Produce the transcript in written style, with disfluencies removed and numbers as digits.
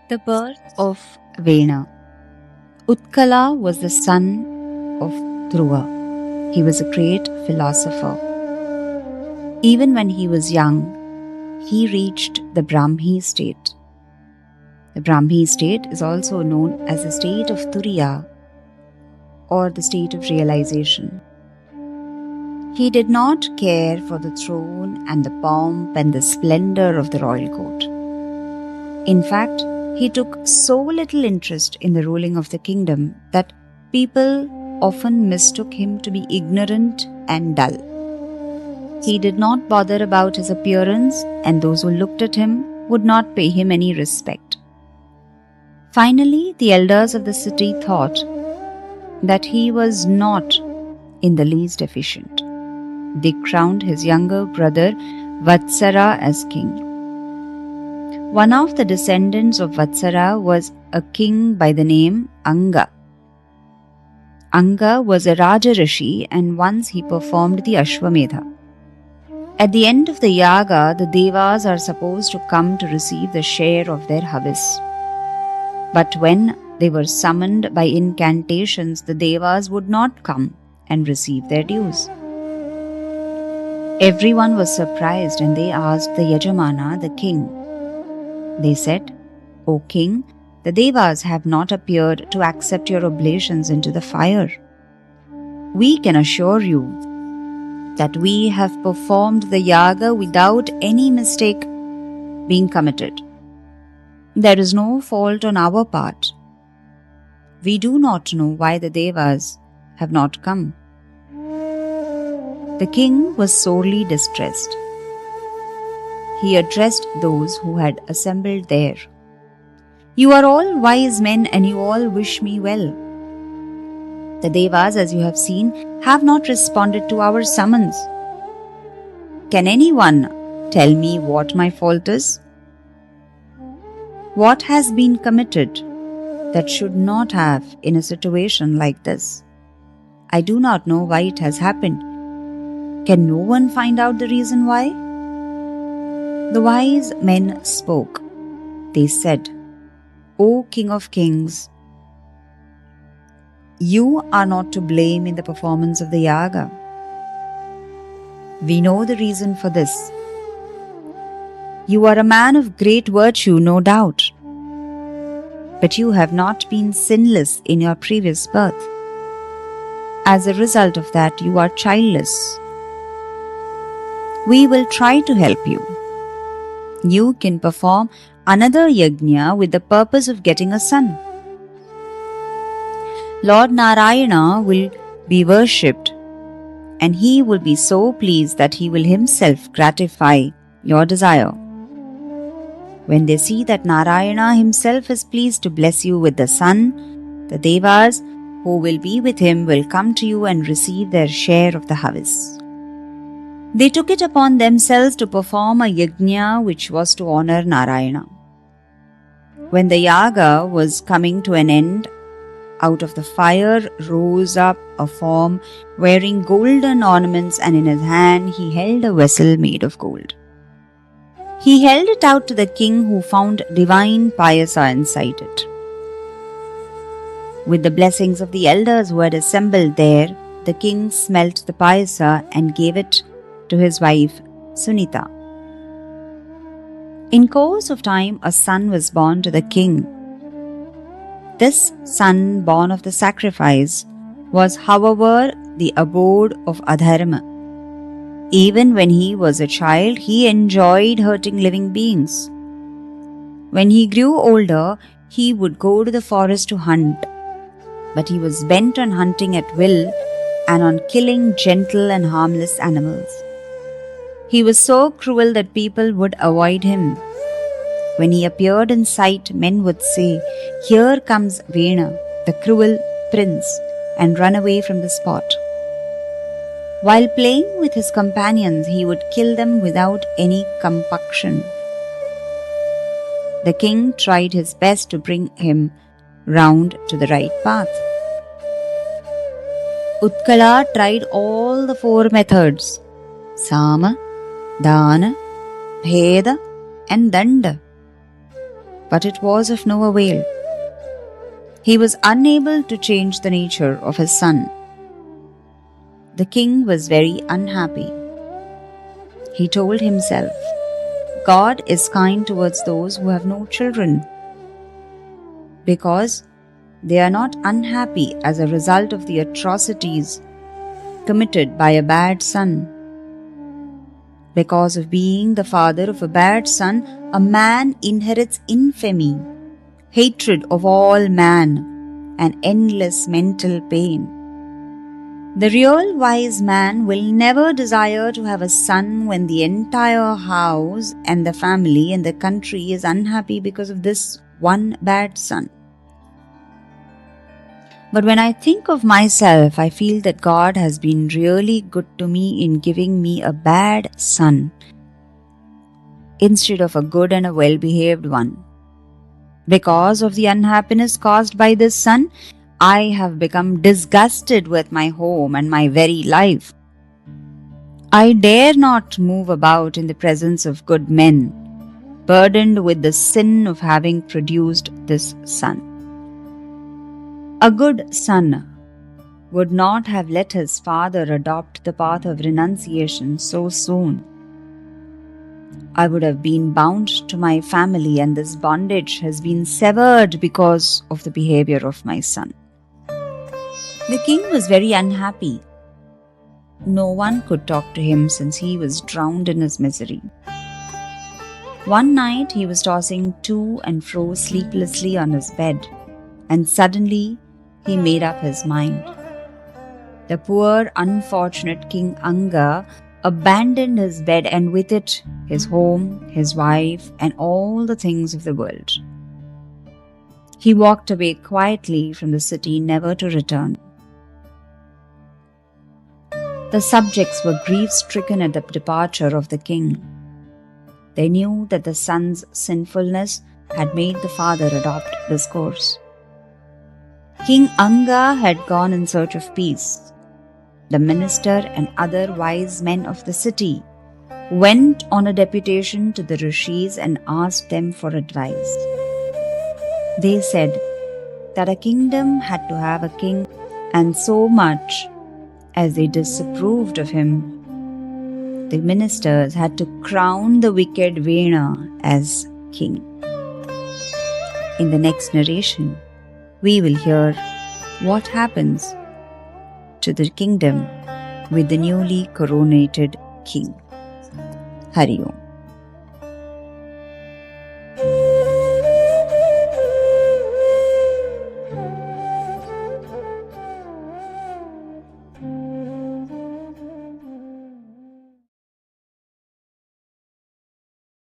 The birth of Vena. Utkala was the son of Dhruva. He was a great philosopher. Even when he was young, he reached the Brahmi state. The Brahmi state is also known as the state of Turiya or the state of realization. He did not care for the throne and the pomp and the splendor of the royal court. In fact, he took so little interest in the ruling of the kingdom that people often mistook him to be ignorant and dull. He did not bother about his appearance, and those who looked at him would not pay him any respect. Finally, the elders of the city thought that he was not in the least efficient. They crowned his younger brother Vatsara as king. One of the descendants of Vatsara was a king by the name Anga. Anga was a Raja Rishi, and once he performed the Ashwamedha. At the end of the yaga, the devas are supposed to come to receive the share of their harvest. But when they were summoned by incantations, the devas would not come and receive their dues. Everyone was surprised, and they asked the Yajamana, the king. They said, "O king, the devas have not appeared to accept your oblations into the fire. We can assure you that we have performed the yaga without any mistake being committed. There is no fault on our part. We do not know why the devas have not come." The king was sorely distressed. He addressed those who had assembled there. "You are all wise men and you all wish me well. The devas, as you have seen, have not responded to our summons. Can anyone tell me what my fault is? What has been committed that should not have in a situation like this? I do not know why it has happened. Can no one find out the reason why?" The wise men spoke. They said, "O King of Kings, you are not to blame in the performance of the yaga. We know the reason for this. You are a man of great virtue, no doubt. But you have not been sinless in your previous birth. As a result of that, you are childless. We will try to help you. You can perform another yajna with the purpose of getting a son. Lord Narayana will be worshipped, and he will be so pleased that he will himself gratify your desire. When they see that Narayana himself is pleased to bless you with the son, the devas who will be with him will come to you and receive their share of the harvest." They took it upon themselves to perform a yajna which was to honor Narayana. When the yaga was coming to an end, out of the fire rose up a form wearing golden ornaments, and in his hand he held a vessel made of gold. He held it out to the king, who found divine payasa inside it. With the blessings of the elders who had assembled there, the king smelt the payasa and gave it to his wife Sunita. In course of time, a son was born to the king. This son, born of the sacrifice, was, however, the abode of Adharma. Even when he was a child, he enjoyed hurting living beings. When he grew older, he would go to the forest to hunt, but he was bent on hunting at will and on killing gentle and harmless animals. He was so cruel that people would avoid him. When he appeared in sight, men would say, "Here comes Vena, the cruel prince," and run away from the spot. While playing with his companions, he would kill them without any compunction. The king tried his best to bring him round to the right path. Utkala tried all the 4 methods: Sama, Dana, Bheda, and Danda. but it was of no avail. He was unable to change the nature of his son. The king was very unhappy. He told himself, God is kind towards those who have no children, because they are not unhappy as a result of the atrocities committed by a bad son. Because of being the father of a bad son, a man inherits infamy, hatred of all man, and endless mental pain. The real wise man will never desire to have a son when the entire house and the family and the country is unhappy because of this one bad son. But when I think of myself, I feel that God has been really good to me in giving me a bad son instead of a good and a well-behaved one. Because of the unhappiness caused by this son, I have become disgusted with my home and my very life. I dare not move about in the presence of good men, burdened with the sin of having produced this son. A good son would not have let his father adopt the path of renunciation so soon. I would have been bound to my family, and this bondage has been severed because of the behavior of my son. The king was very unhappy. No one could talk to him since he was drowned in his misery. One night he was tossing to and fro sleeplessly on his bed, and suddenly he made up his mind. The poor unfortunate King Anga abandoned his bed, and with it his home, his wife, and all the things of the world. He walked away quietly from the city, never to return. The subjects were grief-stricken at the departure of the king. They knew that the son's sinfulness had made the father adopt this course. King Anga had gone in search of peace. The minister and other wise men of the city went on a deputation to the rishis and asked them for advice. They said that a kingdom had to have a king, and so much as they disapproved of him, the ministers had to crown the wicked Vena as king. In the next narration, we will hear what happens to the kingdom with the newly coronated king. Hari Om.